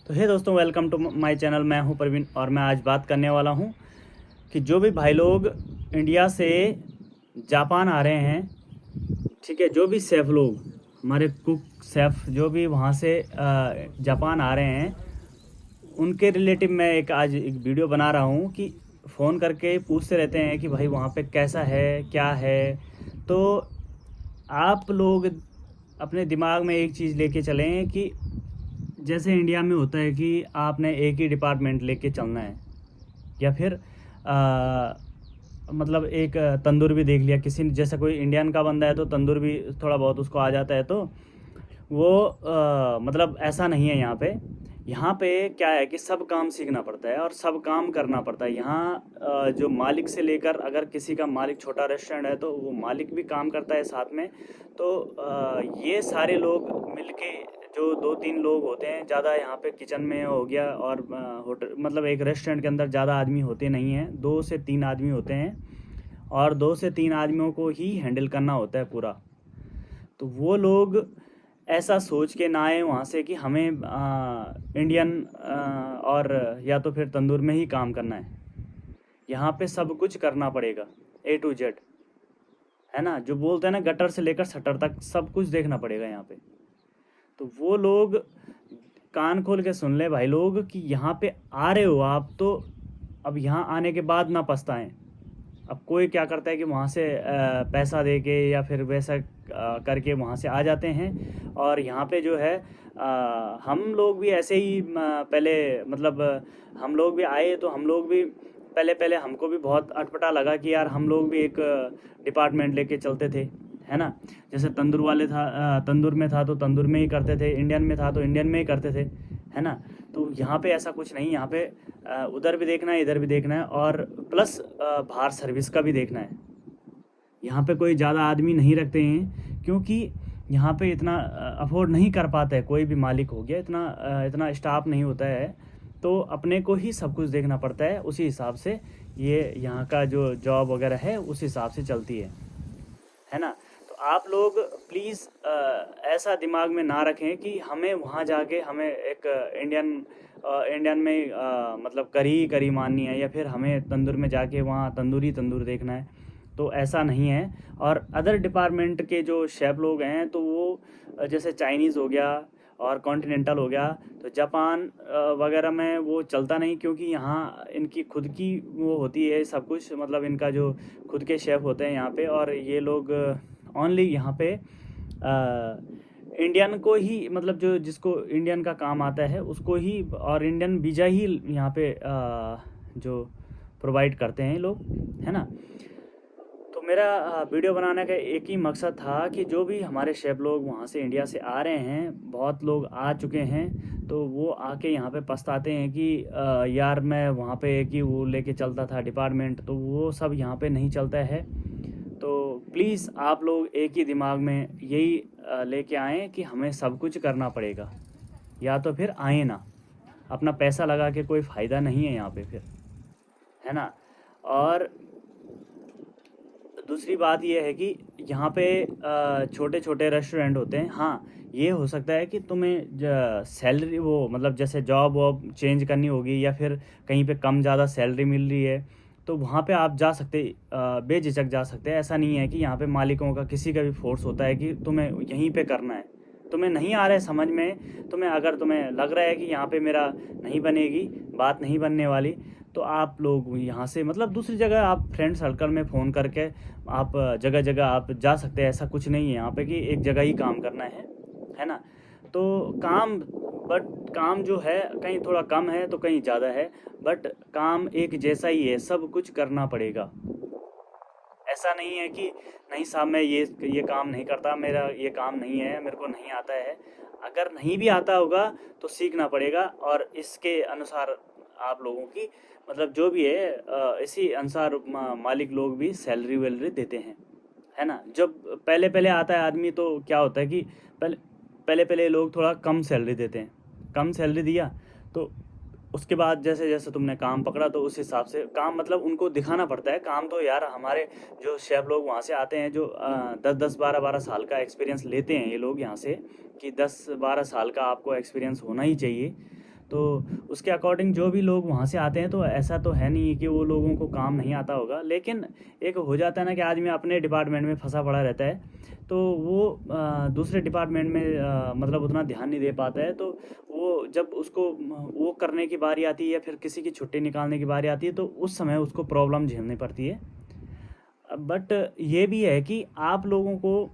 तो हे दोस्तों, welcome to my channel. मैं हूं प्रवीण और मैं आज बात करने वाला हूं कि जो भी भाई लोग इंडिया से जापान आ रहे हैं, ठीक है, जो भी शेफ़ लोग, हमारे कुक शेफ़ जो भी वहां से जापान आ रहे हैं, उनके रिलेटिव मैं आज एक वीडियो बना रहा हूं कि फ़ोन करके पूछते रहते हैं कि भाई वहां पे कैसा है, क्या है। तो आप लोग अपने दिमाग में एक चीज़ लेके चलें कि जैसे इंडिया में होता है कि आपने एक ही डिपार्टमेंट लेके चलना है, या फिर मतलब एक तंदूर भी देख लिया किसी ने, जैसा कोई इंडियन का बंदा है तो तंदूर भी थोड़ा बहुत उसको आ जाता है। तो वो मतलब ऐसा नहीं है यहाँ पे। यहाँ पे क्या है कि सब काम सीखना पड़ता है और सब काम करना पड़ता है। यहाँ जो मालिक से लेकर, अगर किसी का मालिक छोटा रेस्टोरेंट है तो वो मालिक भी काम करता है साथ में। तो ये सारे लोग मिलके, जो दो तीन लोग होते हैं, ज़्यादा यहाँ पे किचन में हो गया, और होटल मतलब एक रेस्टोरेंट के अंदर ज़्यादा आदमी होते नहीं हैं, 2 से 3 आदमी होते हैं, और 2 से 3 आदमियों को ही हैंडल करना होता है पूरा। तो वो लोग ऐसा सोच के ना आए वहाँ से कि हमें इंडियन और या तो फिर तंदूर में ही काम करना है। यहाँ पे सब कुछ करना पड़ेगा, A to Z, है ना। जो बोलते हैं ना, गटर से लेकर शटर तक सब कुछ देखना पड़ेगा यहाँ पे। तो वो लोग कान खोल के सुन ले भाई लोग कि यहाँ पे आ रहे हो आप, तो अब यहाँ आने के बाद ना पछताएं। अब कोई क्या करता है कि वहाँ से पैसा दे के या फिर वैसा करके वहाँ से आ जाते हैं, और यहाँ पे जो है हम लोग भी ऐसे ही पहले मतलब हम लोग भी आए तो हम लोग भी पहले पहले हमको भी बहुत अटपटा लगा कि यार हम लोग भी एक डिपार्टमेंट लेके चलते थे, है ना। जैसे तंदूर वाले था, तंदूर में था तो तंदूर में ही करते थे, इंडियन में था तो इंडियन में ही करते थे, है ना। तो यहाँ पे ऐसा कुछ नहीं, यहाँ पे उधर भी देखना है, इधर भी देखना है, और प्लस बाहर सर्विस का भी देखना है। यहाँ पे कोई ज़्यादा आदमी नहीं रखते हैं, क्योंकि यहाँ पे इतना अफोर्ड नहीं कर पाता है कोई भी मालिक हो गया, इतना स्टाफ नहीं होता है। तो अपने को ही सब कुछ देखना पड़ता है, उसी हिसाब से ये यहाँ का जो जॉब वगैरह है उस हिसाब से चलती है ना। तो आप लोग प्लीज़ ऐसा दिमाग में ना रखें कि हमें वहाँ जाके हमें एक इंडियन में मतलब करी माननी है, या फिर हमें तंदूर में जाके वहाँ तंदूरी तंदूर देखना है। तो ऐसा नहीं है। और अदर डिपार्टमेंट के जो शेफ़ लोग हैं तो वो जैसे चाइनीज़ हो गया और कॉन्टिनेंटल हो गया, तो जापान वगैरह में वो चलता नहीं, क्योंकि यहाँ इनकी खुद की वो होती है सब कुछ, मतलब इनका जो खुद के शेफ़ होते हैं यहाँ पे, और ये लोग ओनली यहाँ पे इंडियन को ही, मतलब जो जिसको इंडियन का काम आता है उसको ही, और इंडियन वीज़ा ही यहाँ पे जो प्रोवाइड करते हैं ये लोग, है ना। तो मेरा वीडियो बनाने का एक ही मकसद था कि जो भी हमारे शेफ़ लोग वहाँ से इंडिया से आ रहे हैं, बहुत लोग आ चुके हैं, तो वो आके यहाँ पे पछताते हैं कि यार मैं वहाँ पे एक ही वो लेके चलता था डिपार्टमेंट, तो वो सब यहाँ पे नहीं चलता है। तो प्लीज़ आप लोग एक ही दिमाग में यही लेके आएँ कि हमें सब कुछ करना पड़ेगा, या तो फिर आए ना। अपना पैसा लगा के कोई फ़ायदा नहीं है यहाँ पे फिर, है ना। और दूसरी बात ये है कि यहाँ पे छोटे छोटे रेस्टोरेंट होते हैं। हाँ, ये हो सकता है कि तुम्हें सैलरी, वो मतलब जैसे जॉब वॉब चेंज करनी होगी, या फिर कहीं पे कम ज़्यादा सैलरी मिल रही है, तो वहाँ पे आप जा सकते, बेझिझक जा सकते हैं। ऐसा नहीं है कि यहाँ पे मालिकों का किसी का भी फोर्स होता है कि तुम्हें यहीं पे करना है। तुम्हें नहीं आ रहा है समझ में, अगर तुम्हें लग रहा है कि यहाँ पे मेरा नहीं बनेगी, बात नहीं बनने वाली, तो आप लोग यहाँ से मतलब दूसरी जगह आप फ्रेंड सर्कल में फ़ोन करके आप जगह जगह आप जा सकते हैं। ऐसा कुछ नहीं है यहाँ पे कि एक जगह ही काम करना है ना। तो काम, बट काम जो है कहीं थोड़ा कम है तो कहीं ज़्यादा है, बट काम एक जैसा ही है, सब कुछ करना पड़ेगा। ऐसा नहीं है कि नहीं साहब मैं ये काम नहीं करता, मेरा ये काम नहीं है, मेरे को नहीं आता है। अगर नहीं भी आता होगा तो सीखना पड़ेगा, और इसके अनुसार आप लोगों की मतलब जो भी है इसी अनुसार मालिक लोग भी सैलरी वैलरी देते हैं, है ना। जब पहले पहले आता है आदमी तो क्या होता है कि पहले पहले पहले लोग थोड़ा कम सैलरी देते हैं, कम सैलरी दिया तो उसके बाद जैसे जैसे तुमने काम पकड़ा तो उस हिसाब से काम, मतलब उनको दिखाना पड़ता है काम। तो यार हमारे जो शेफ़ लोग वहाँ से आते हैं, जो 10-10 12-12 साल का एक्सपीरियंस लेते हैं ये लोग यहाँ से, कि 10-12 साल का आपको एक्सपीरियंस होना ही चाहिए। तो उसके अकॉर्डिंग जो भी लोग वहाँ से आते हैं, तो ऐसा तो है नहीं कि वो लोगों को काम नहीं आता होगा, लेकिन एक हो जाता है ना कि आदमी अपने डिपार्टमेंट में फंसा पड़ा रहता है, तो वो दूसरे डिपार्टमेंट में मतलब उतना ध्यान नहीं दे पाता है। तो वो जब उसको वो करने की बारी आती है या फिर किसी की छुट्टी निकालने की बारी आती है, तो उस समय उसको प्रॉब्लम झेलनी पड़ती है। बट ये भी है कि आप लोगों को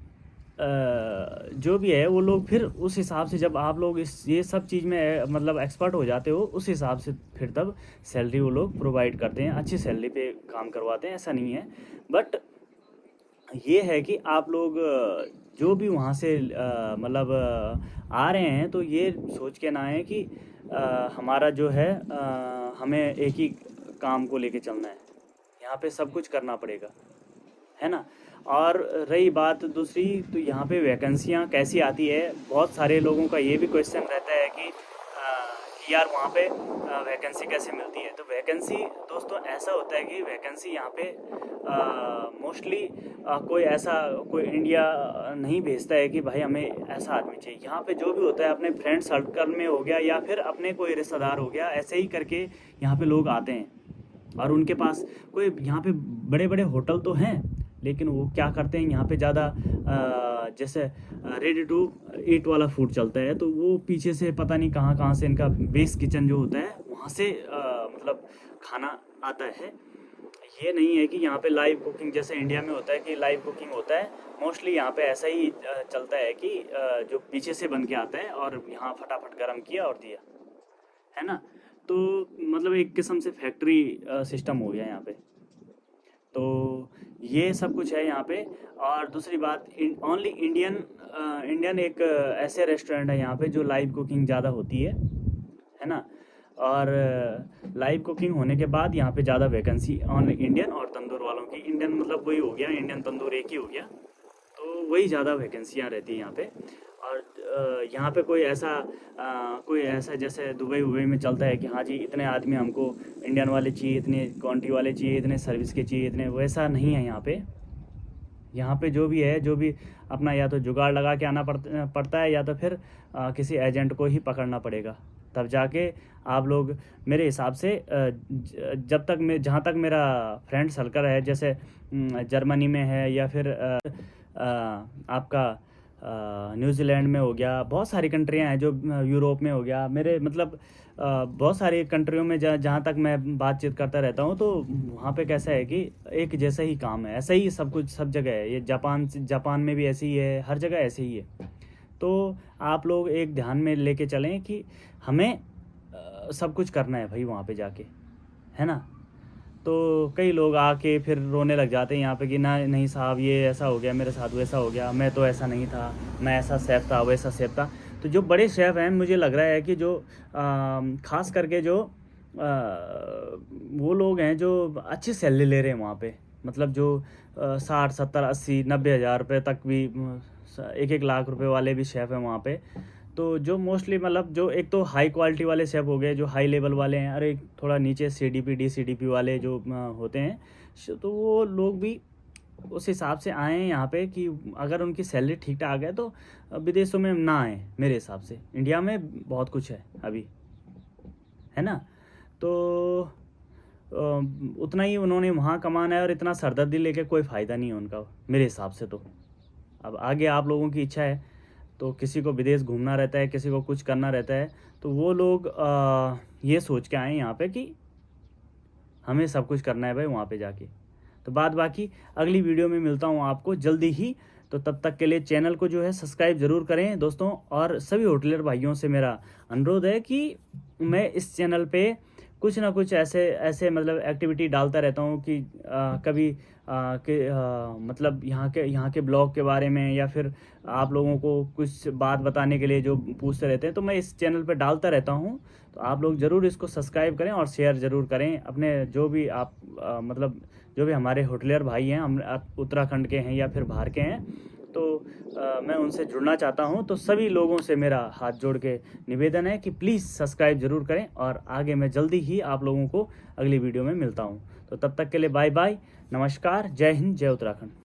जो भी है वो लोग फिर उस हिसाब से, जब आप लोग इस ये सब चीज़ में मतलब एक्सपर्ट हो जाते हो, उस हिसाब से फिर तब सैलरी वो लोग प्रोवाइड करते हैं, अच्छी सैलरी पे काम करवाते हैं, ऐसा नहीं है। बट ये है कि आप लोग जो भी वहाँ से मतलब आ रहे हैं, तो ये सोच के ना आए कि हमारा जो है हमें एक ही काम को लेके चलना है, यहाँ पे सब कुछ करना पड़ेगा, है ना। और रही बात दूसरी, तो यहाँ पे वैकेंसियाँ कैसी आती है, बहुत सारे लोगों का ये भी क्वेश्चन रहता है कि यार वहाँ पे वैकेंसी कैसे मिलती है। तो वैकेंसी दोस्तों ऐसा होता है कि वैकेंसी यहाँ पे मोस्टली कोई इंडिया नहीं भेजता है कि भाई हमें ऐसा आदमी चाहिए। यहाँ पे जो भी होता है अपने फ्रेंड सर्कल में हो गया या फिर अपने कोई रिश्तेदार हो गया, ऐसे ही करके यहाँ पे लोग आते हैं। और उनके पास कोई यहाँ पे बड़े बड़े होटल तो हैं, लेकिन वो क्या करते हैं यहाँ पे ज़्यादा जैसे रेडी टू ईट वाला फूड चलता है, तो वो पीछे से पता नहीं कहाँ कहाँ से इनका बेस किचन जो होता है वहाँ से मतलब खाना आता है। ये नहीं है कि यहाँ पे लाइव कुकिंग जैसे इंडिया में होता है कि लाइव कुकिंग होता है। मोस्टली यहाँ पे ऐसा ही चलता है कि जो पीछे से बन के आता है और यहाँ फटाफट गर्म किया और दिया, है ना। तो मतलब एक किस्म से फैक्ट्री सिस्टम हो गया यहाँ पे। तो ये सब कुछ है यहाँ पे। और दूसरी बात, ओनली इंडियन एक ऐसे रेस्टोरेंट है यहाँ पे जो लाइव कुकिंग ज़्यादा होती है ना। और लाइव कुकिंग होने के बाद यहाँ पे ज़्यादा वैकेंसी ओनली इंडियन और तंदूर वालों की, इंडियन मतलब वही हो गया, इंडियन तंदूर एक ही हो गया, तो वही ज़्यादा वैकेंसियाँ रहती हैं यहाँ पे। और यहाँ पे कोई ऐसा जैसे दुबई में चलता है कि हाँ जी इतने आदमी हमको इंडियन वाले चाहिए, इतने क्वांटिटी वाले चाहिए, इतने सर्विस के चाहिए, इतने, वैसा नहीं है यहाँ पे। यहाँ पे जो भी अपना या तो जुगाड़ लगा के आना पड़ता है या तो फिर किसी एजेंट को ही पकड़ना पड़ेगा, तब जाके आप लोग, मेरे हिसाब से जब तक जहाँ तक मेरा फ्रेंड सर्कल है, जैसे जर्मनी में है या फिर आपका न्यूजीलैंड में हो गया, बहुत सारी कंट्रियां हैं, जो यूरोप में हो गया, मेरे मतलब बहुत सारी कंट्रियों में जहाँ तक मैं बातचीत करता रहता हूँ, तो वहाँ पे कैसा है कि एक जैसा ही काम है, ऐसा ही सब कुछ सब जगह है। ये जापान में भी ऐसे ही है, हर जगह ऐसे ही है। तो आप लोग एक ध्यान में लेके चलें कि हमें सब कुछ करना है भाई वहाँ पे जाके, है ना। तो कई लोग आके फिर रोने लग जाते हैं यहाँ पे कि ना नहीं साहब ये ऐसा हो गया मेरे साथ, वैसा हो गया, मैं तो ऐसा नहीं था, मैं ऐसा शेफ़ था, वैसा शेफ़ था। तो जो बड़े शेफ़ हैं, मुझे लग रहा है कि जो ख़ास करके जो वो लोग हैं जो अच्छी सैलरी ले रहे हैं वहाँ पे, मतलब जो 60 70 80 90 हज़ार रुपये तक भी, 1 लाख रुपए वाले भी शेफ़ हैं वहाँ पे। तो जो मोस्टली मतलब जो एक तो हाई क्वालिटी वाले शेफ़ हो गए, जो हाई लेवल वाले हैं, और एक थोड़ा नीचे CDP DCDP वाले जो होते हैं, तो वो लोग भी उस हिसाब से आए हैं यहाँ पे कि अगर उनकी सैलरी ठीक ठाक है तो विदेशों में ना आए। मेरे हिसाब से इंडिया में बहुत कुछ है अभी, है ना। तो उतना ही उन्होंने वहाँ कमाना है और इतना सरदर्दी लेके कोई फ़ायदा नहीं है उनका, मेरे हिसाब से। तो अब आगे आप लोगों की इच्छा है, तो किसी को विदेश घूमना रहता है, किसी को कुछ करना रहता है, तो वो लोग ये सोच के आए यहाँ पे कि हमें सब कुछ करना है भाई वहाँ पे जाके। तो बाकी अगली वीडियो में मिलता हूँ आपको जल्दी ही। तो तब तक के लिए चैनल को जो है सब्सक्राइब ज़रूर करें दोस्तों। और सभी होटलियर भाइयों से मेरा अनुरोध है कि मैं इस चैनल पे कुछ ना कुछ ऐसे मतलब एक्टिविटी डालता रहता हूँ कि कभी मतलब यहाँ के ब्लॉग के बारे में, या फिर आप लोगों को कुछ बात बताने के लिए जो पूछते रहते हैं, तो मैं इस चैनल पे डालता रहता हूँ। तो आप लोग ज़रूर इसको सब्सक्राइब करें और शेयर ज़रूर करें अपने जो भी आप मतलब जो भी हमारे होटलियर भाई हैं, हम उत्तराखंड के हैं या फिर बाहर के हैं, तो मैं उनसे जुड़ना चाहता हूं। तो सभी लोगों से मेरा हाथ जोड़ के निवेदन है कि प्लीज़ सब्सक्राइब ज़रूर करें। और आगे मैं जल्दी ही आप लोगों को अगली वीडियो में मिलता हूं। तो तब तक के लिए बाय बाय, नमस्कार, जय हिंद, जय उत्तराखंड।